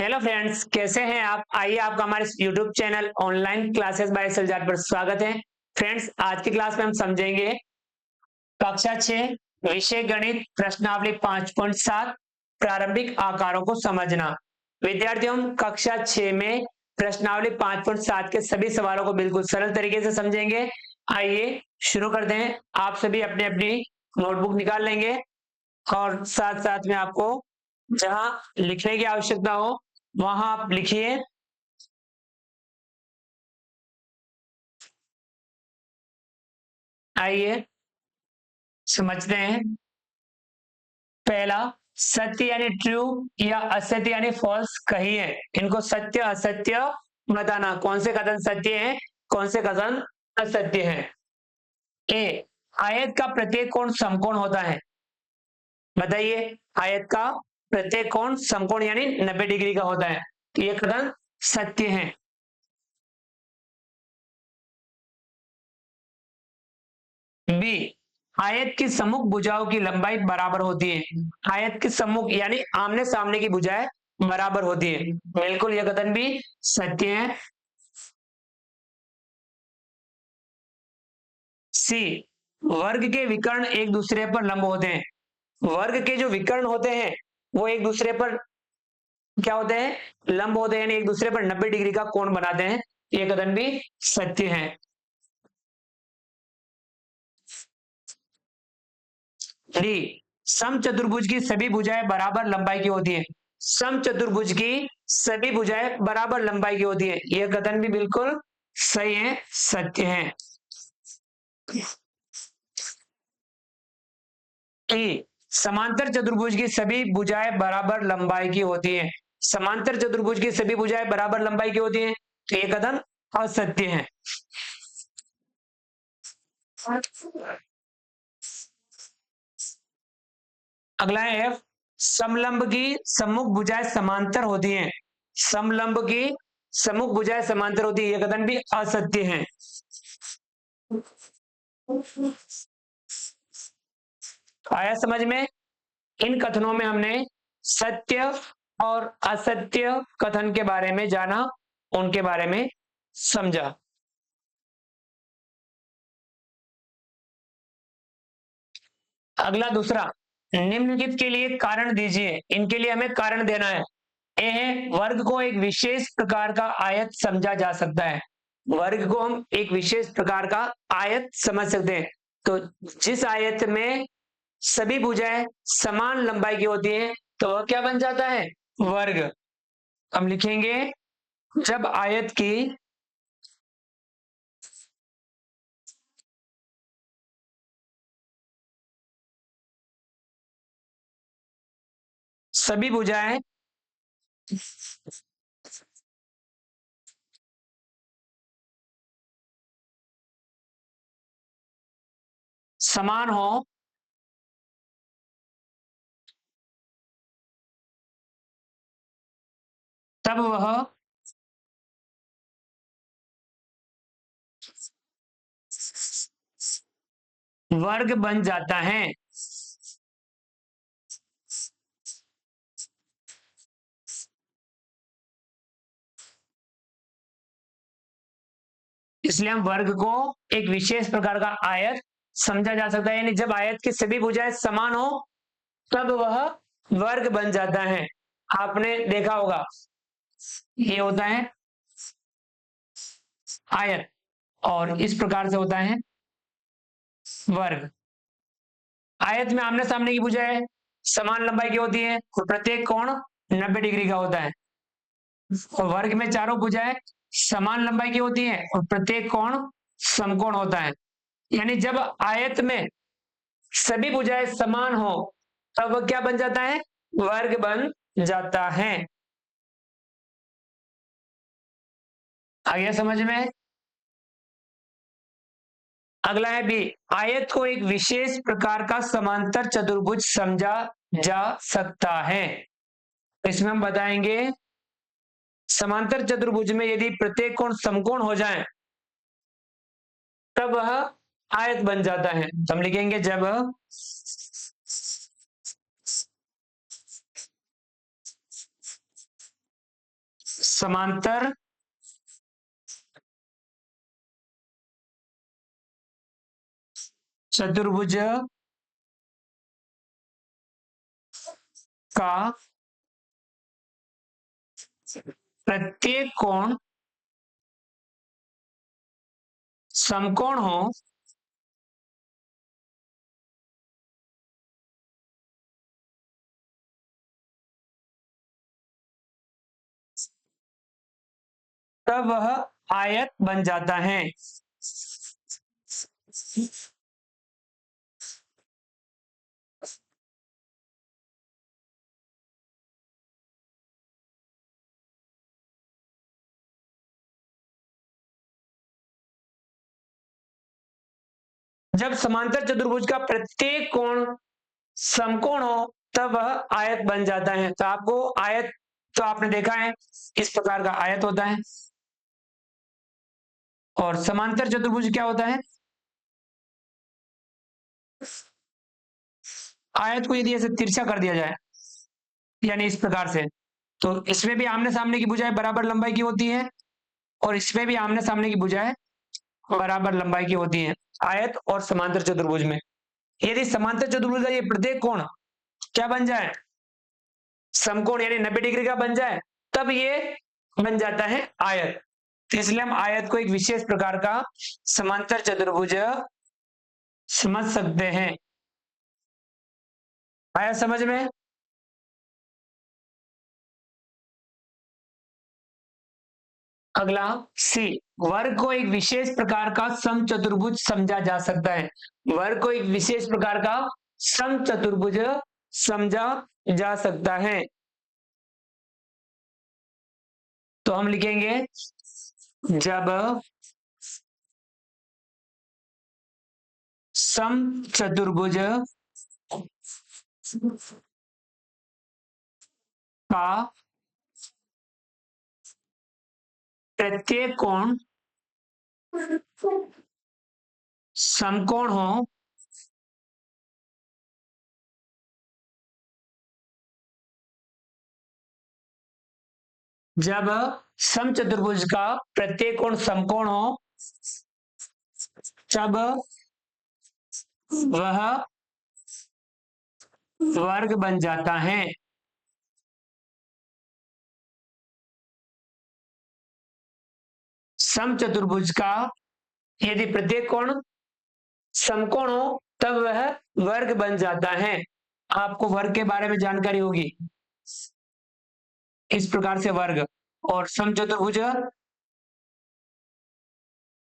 Hello friends, कैसे हैं आप? आइए आपका हमारे YouTube channel online classes by सलजाद पर स्वागत है। फ्रेंड्स, आज की क्लास में हम समझेंगे कक्षा 6 विषय गणित प्रश्नावली 5.7 प्रारंभिक आकारों को समझना। विद्यार्थियों, हम कक्षा 6 में प्रश्नावली 5.7 के सभी सवालों को बिल्कुल सरल तरीके से समझेंगे। आइए शुरू करते हैं। आप सभी अपनी अपनी नोटबुक निकाल लेंगे और साथ साथ में आपको जहां लिखने की आवश्यकता हो वहां आप लिखिए। आइए समझते हैं। पहला, सत्य यानी ट्रू या असत्य यानी फॉल्स कहिए। इनको सत्य असत्य बताना, कौन से कथन सत्य हैं, कौन से कथन असत्य हैं। ए, आयत का प्रत्येक कोण समकोण होता है। बताइए, आयत का प्रत्येक कोण समकोण यानी 90 डिग्री का होता है, तो ये कथन सत्य है। बी, आयत की सम्मुख भुजाओं की लंबाई बराबर होती है। आयत की सम्मुख यानी आमने सामने की भुजाएं बराबर होती है, बिल्कुल यह कथन भी सत्य है। सी, वर्ग के विकर्ण एक दूसरे पर लंब होते हैं। वर्ग के जो विकर्ण होते हैं वो एक दूसरे पर क्या होते हैं, लंब होते हैं, यानी एक दूसरे पर 90 डिग्री का कोण बनाते हैं। यह कथन भी सत्य है। डी, सम चतुर्भुज की सभी भुजाएं बराबर लंबाई की होती है। सम चतुर्भुज की सभी भुजाएं बराबर लंबाई की होती है, यह कथन भी बिल्कुल सही है, सत्य है। ई, समांतर चतुर्भुज की सभी भुजाएं बराबर लंबाई की होती है। समांतर चतुर्भुज की सभी भुजाएं बराबर लंबाई की होती है, तो यह कथन असत्य है। अगला है एफ, समलंब की सम्मुख भुजाएं समांतर होती हैं। समलंब की सम्मुख भुजाएं समांतर होती है, यह कथन भी असत्य है। आया समझ में? इन कथनों में हमने सत्य और असत्य कथन के बारे में जाना, उनके बारे में समझा। अगला दूसरा, निम्नलिखित के लिए कारण दीजिए। इनके लिए हमें कारण देना है। ए है, वर्ग को एक विशेष प्रकार का आयत समझा जा सकता है। वर्ग को हम एक विशेष प्रकार का आयत समझ सकते हैं। तो जिस आयत में सभी भुजाएं समान लंबाई की होती हैं तो वह क्या बन जाता है, वर्ग। हम लिखेंगे, जब आयत की सभी भुजाएं समान हो तब वह वर्ग बन जाता है। इसलिए हम वर्ग को एक विशेष प्रकार का आयत समझा जा सकता है, यानी जब आयत की सभी भुजाएं समान हो तब वह वर्ग बन जाता है। आपने देखा होगा, ये होता है आयत और इस प्रकार से होता है वर्ग। आयत में आमने सामने की भुजाएं समान लंबाई की होती है और प्रत्येक कोण 90 डिग्री का होता है। और वर्ग में चारों भुजाएं समान लंबाई की होती हैं और प्रत्येक कोण समकोण होता है। यानी जब आयत में सभी भुजाएं समान हो तब वह क्या बन जाता है, वर्ग बन जाता है। आ गया समझ में? अगला है बी, आयत को एक विशेष प्रकार का समांतर चतुर्भुज समझा जा सकता है। इसमें हम बताएंगे, समांतर चतुर्भुज में यदि प्रत्येक कोण समकोण हो जाए तब वह आयत बन जाता है। तो हम लिखेंगे, जब समांतर चतुर्भुज का प्रत्येक कोण समकोण हो तब वह आयत बन जाता है। जब समांतर चतुर्भुज का प्रत्येक कोण समकोण हो तब वह आयत बन जाता है। तो आपको आयत तो आपने देखा है, इस प्रकार का आयत होता है। और समांतर चतुर्भुज क्या होता है? आयत को यदि ऐसे तिरछा कर दिया जाए, यानी इस प्रकार से, तो इसमें भी आमने सामने की भुजाएं बराबर लंबाई की होती है और इसमें भी आमने सामने की भुजाएं बराबर लंबाई की होती है, आयत और समांतर चतुर्भुज में। यदि समांतर चतुर्भुज का ये प्रत्येक कोण क्या बन जाए? समकोण, यानी 90 डिग्री का बन जाए, तब ये बन जाता है आयत। तो इसलिए हम आयत को एक विशेष प्रकार का समांतर चतुर्भुज समझ सकते हैं। आया समझ में? अगला सी, वर्ग को एक विशेष प्रकार का समचतुर्भुज समझा जा सकता है। वर्ग को एक विशेष प्रकार का समचतुर्भुज समझा जा सकता है। तो हम लिखेंगे, जब समचतुर्भुज का प्रत्येक कोण समकोण हो जब समचतुर्भुज का प्रत्येक कोण समकोण हो तब वह वर्ग बन जाता है। समचतुर्भुज का यदि प्रत्येक कोण समकोण हो तब वह वर्ग बन जाता है। आपको वर्ग के बारे में जानकारी होगी, इस प्रकार से वर्ग, और समचतुर्भुज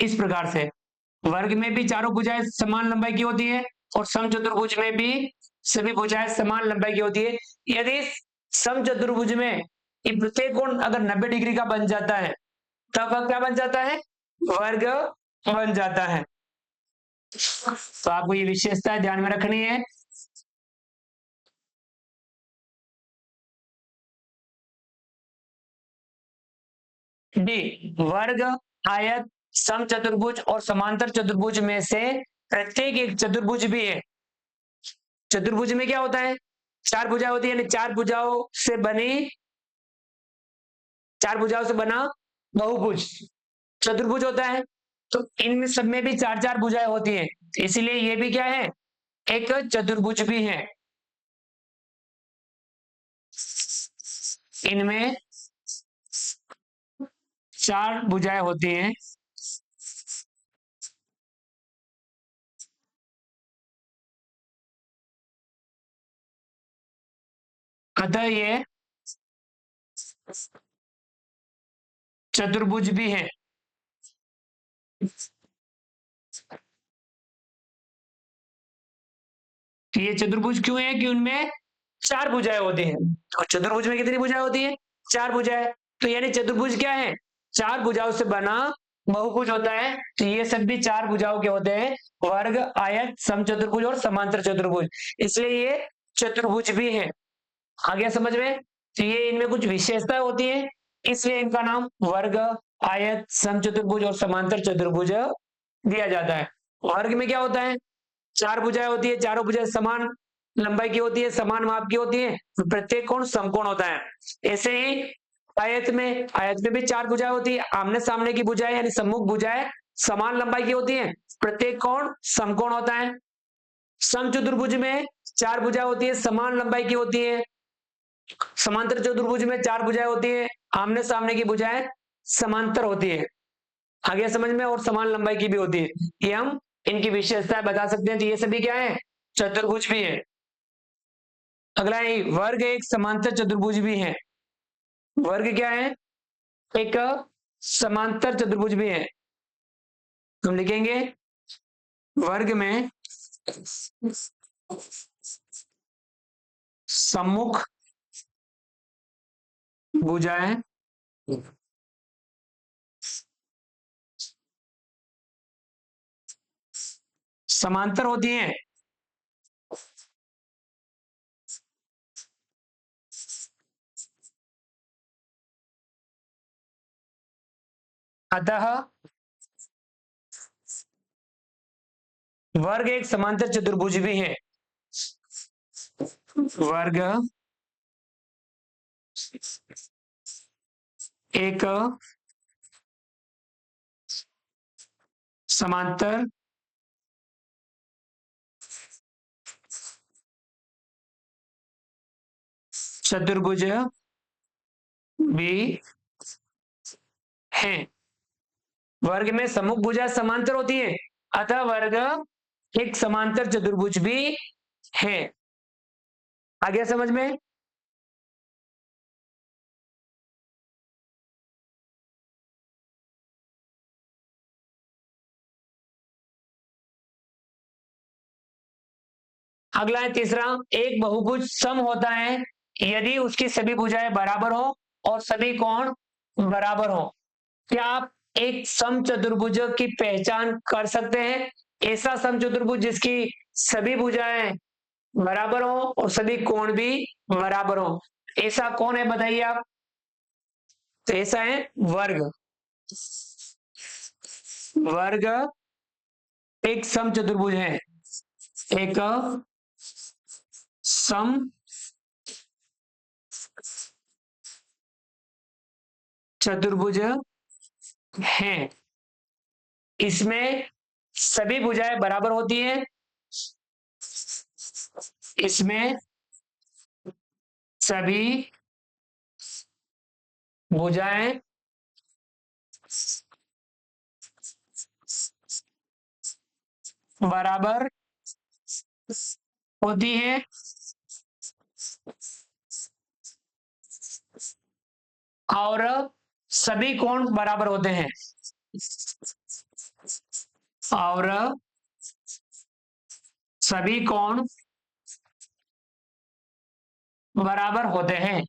इस प्रकार से। वर्ग में भी चारों भुजाएं समान लंबाई की होती है और समचतुर्भुज में भी सभी भुजाएं समान लंबाई की होती है। यदि समचतुर्भुज में ये प्रत्येक कोण अगर 90 डिग्री का बन जाता है तब वह क्या बन जाता है? वर्ग बन जाता है। तो आपको ये विशेषता ध्यान में रखनी है। डी, वर्ग, आयत, समचतुर्भुज और समांतर चतुर्भुज में से प्रत्येक एक चतुर्भुज भी है। चतुर्भुज में क्या होता है? चार भुजाएं होती है, यानी चार भुजाओं से बना बहुभुज चतुर्भुज होता है। तो इनमें सब में भी चार चार भुजाएं होती है, इसीलिए ये भी क्या है? एक चतुर्भुज भी है। इनमें चार भुजाएं होती हैं, अतः ये चतुर्भुज भी है। तो ये चतुर्भुज क्यों है? कि उनमें चार भुजाएं होती हैं। और चतुर्भुज में कितनी भुजाएं होती हैं? चार भुजाएं। तो यानी चतुर्भुज क्या है? चार भुजाओं से बना बहुभुज होता है। तो ये सब भी चार भुजाओं के होते हैं, वर्ग, आयत, समचतुर्भुज और समांतर चतुर्भुज, इसलिए ये चतुर्भुज भी है। आ गया समझ में? तो ये इनमें कुछ विशेषताएं होती है, इसलिए इनका नाम वर्ग, आयत, समचतुर्भुज और समांतर चतुर्भुज दिया जाता है। वर्ग में क्या होता है? चार भुजाएं होती है, चारों भुजाएं समान लंबाई की होती है, समान माप की होती है, प्रत्येक कोण समकोण होता है। ऐसे ही आयत में भी 4 भुजाएं होती है। आमने सामने की भुजाएं यानी सम्मुख भुजाएं समान लंबाई की होती हैं। प्रत्येक कोण समकोण होता है। समचतुर्भुज में 4 भुजाएं होती है, समान लंबाई की होती है। समांतर चतुर्भुज में 4 भुजाएं होती है, आमने सामने की भुजाएं समांतर होती है। आ गया समझ में? और समान लंबाई की भी होती है। ये हम इनकी विशेषताएं बता सकते हैं। तो ये सभी क्या है? चतुर्भुज भी है। अगला है वर्ग एक समांतर चतुर्भुज भी है। वर्ग क्या है? एक समांतर चतुर्भुज भी है। हम लिखेंगे वर्ग में सम्मुख भुजाएं समांतर होती हैं। अतः वर्ग एक समांतर चतुर्भुज भी है। वर्ग एक समांतर चतुर्भुज भी है। वर्ग में सम्मुख भुजा समांतर होती है, अतः वर्ग एक समांतर चतुर्भुज भी है। आ गया समझ में? अगला है तीसरा, एक बहुभुज सम होता है यदि उसकी सभी भुजाएं बराबर हो और सभी कोण बराबर हो। क्या आप एक सम चतुर्भुज की पहचान कर सकते हैं? ऐसा सम चतुर्भुज जिसकी सभी भुजाएं बराबर हो और सभी कोण भी बराबर हो, ऐसा कौन है बताइए आप? तो ऐसा है वर्ग। वर्ग एक सम चतुर्भुज है, एक सम चतुर्भुज है। इसमें सभी भुजाएं बराबर होती हैं। इसमें सभी भुजाएं बराबर होती हैं और सभी कोण बराबर होते हैं। और सभी कोण बराबर होते हैं।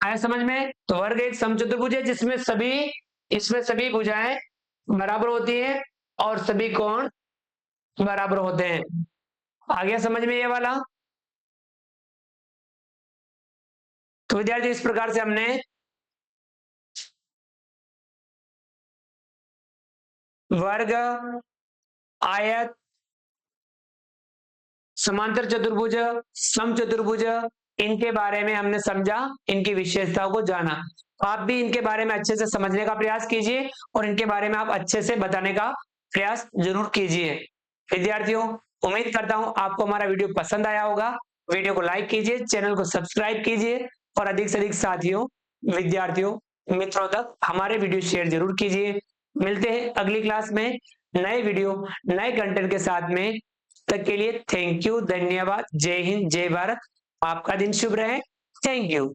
आया समझ में? तो वर्ग एक समचतुर्भुज है जिसमें इसमें सभी भुजाएं बराबर होती हैं और सभी कोण बराबर होते हैं। आ गया समझ में ये वाला? तो विद्यार्थी इस प्रकार से हमने वर्ग, आयत, समांतर चतुर्भुज, समचतुर्भुज, इनके बारे में हमने समझा, इनकी विशेषताओं को जाना। आप भी इनके बारे में अच्छे से समझने का प्रयास कीजिए और इनके बारे में आप अच्छे से बताने का प्रयास जरूर कीजिए। विद्यार्थियों, उम्मीद करता हूं आपको हमारा वीडियो पसंद आया होगा। वीडियो को लाइक कीजिए, चैनल को सब्सक्राइब कीजिए और अधिक से अधिक साथियों, विद्यार्थियों, मित्रों तक हमारे वीडियो शेयर जरूर कीजिए। मिलते हैं अगली क्लास में नए वीडियो, नए कंटेंट के साथ में। तक के लिए थैंक यू, धन्यवाद, जय हिंद, जय भारत। आपका दिन शुभ रहे। Thank you.